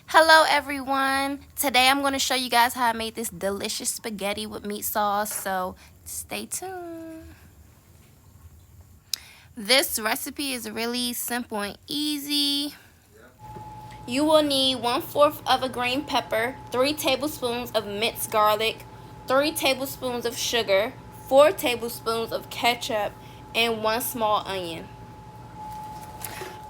Hello everyone. Today I'm going to show you guys how I made this delicious spaghetti with meat sauce, so stay tuned. This recipe is really simple and easy. You will need 1/4 of a green pepper, 3 tablespoons of minced garlic, 3 tablespoons of sugar, 4 tablespoons of ketchup, and 1 small onion.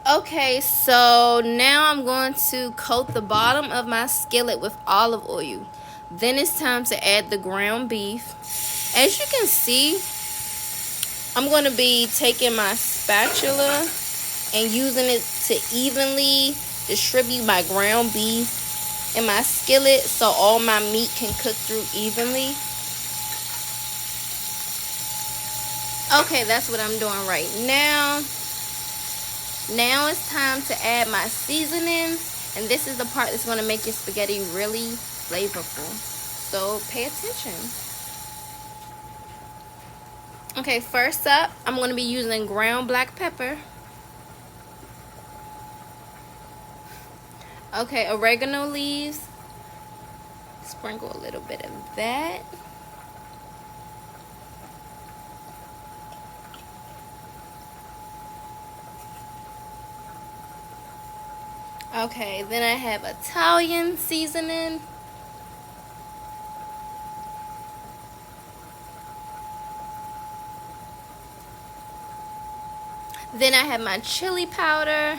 Okay, so now I'm going to coat the bottom of my skillet with olive oil. Then it's time to add the ground beef. As you can see, I'm going to be taking my spatula and using it to evenly distribute my ground beef in my skillet so all my meat can cook through evenly. Okay, that's what I'm doing right now. Now it's time to add my seasonings, and this is the part that's going to make your spaghetti really flavorful. So pay attention. Okay, first up, I'm going to be using ground black pepper. Okay, oregano leaves. Sprinkle a little bit of that. Okay, then I have Italian seasoning. Then I have my chili powder.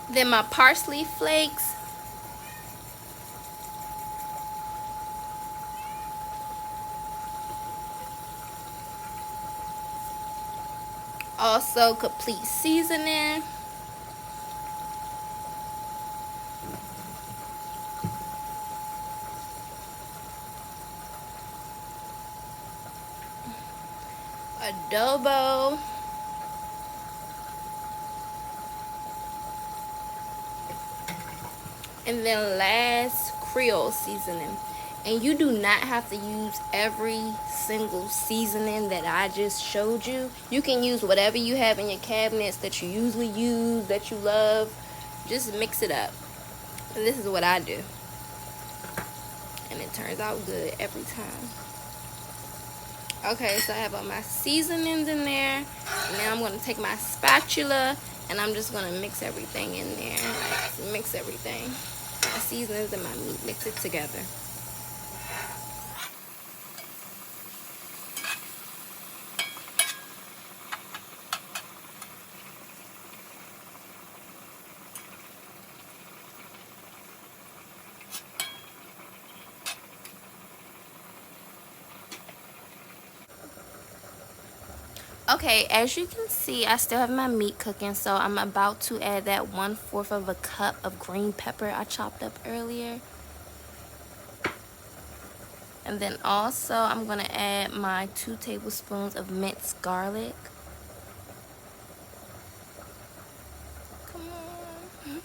Then my parsley flakes. Also complete seasoning. Adobo. And then last, Creole seasoning. And you do not have to use every single seasoning that I just showed you. You can use whatever you have in your cabinets that you usually use, that you love. Just mix it up. And this is what I do. And it turns out good every time. Okay, so I have all my seasonings in there. And now I'm going to take my spatula and I'm just going to mix everything in there. Mix everything. My seasonings and my meat, mix it together. Okay, as you can see, I still have my meat cooking, so I'm about to add that 1/4 of a cup of green pepper I chopped up earlier. And then also, I'm going to add my 2 tablespoons of minced garlic. Come on.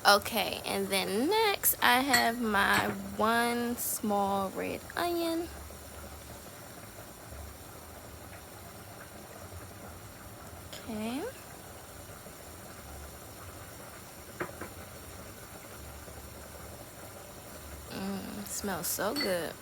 Okay, and then next, I have my 1 small red onion. Okay. Smells so good.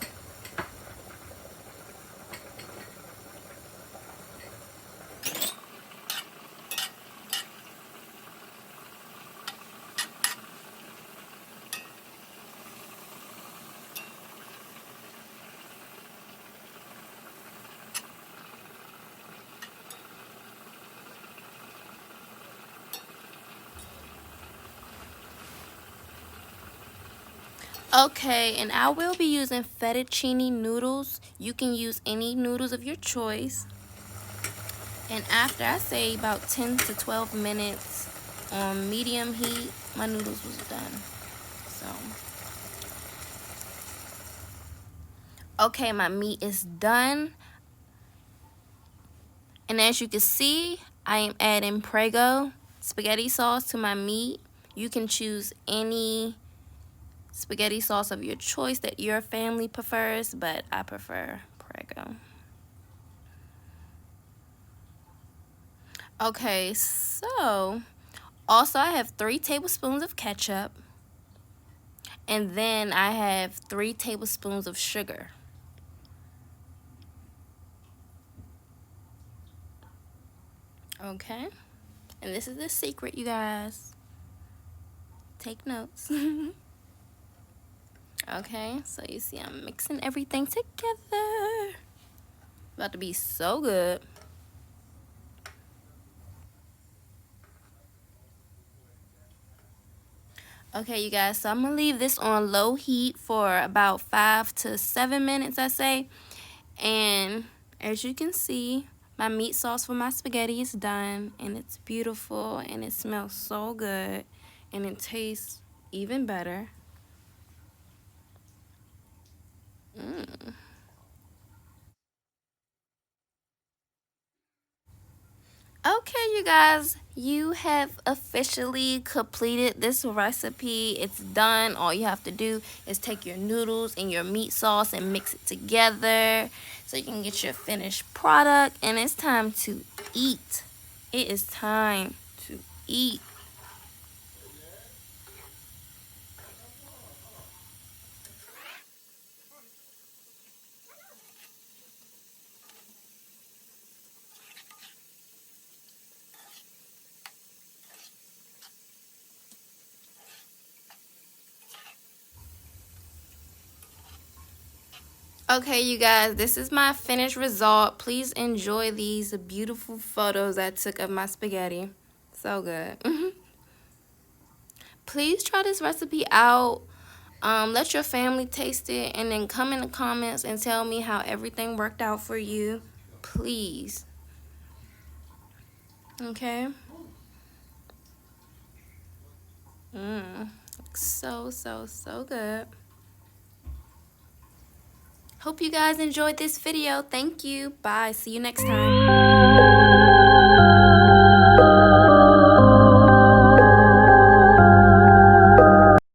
Okay, and I will be using fettuccine noodles. You can use any noodles of your choice. And after I say about 10 to 12 minutes on medium heat, my noodles was done. So, okay, my meat is done. And as you can see, I am adding Prego spaghetti sauce to my meat. You can choose any spaghetti sauce of your choice that your family prefers, but I prefer Prego. Okay, so also I have 3 tablespoons of ketchup, and then I have 3 tablespoons of sugar. Okay, and this is the secret, you guys. Take notes. Okay, so you see I'm mixing everything together. About to be so good. Okay, you guys, so I'm gonna leave this on low heat for about 5 to 7 minutes, I say. And as you can see, my meat sauce for my spaghetti is done, and it's beautiful, and it smells so good, and it tastes even better. Okay, you guys, you have officially completed this recipe. It's done. All you have to do is take your noodles and your meat sauce and mix it together so you can get your finished product. And it's time to eat. It is time to eat. Okay, you guys, this is my finished result. Please enjoy these beautiful photos I took of my spaghetti. So good. Please try this recipe out. Let your family taste it, and then come in the comments and tell me how everything worked out for you. Please. Okay? So, so, so good. Hope you guys enjoyed this video. Thank you. Bye. See you next time.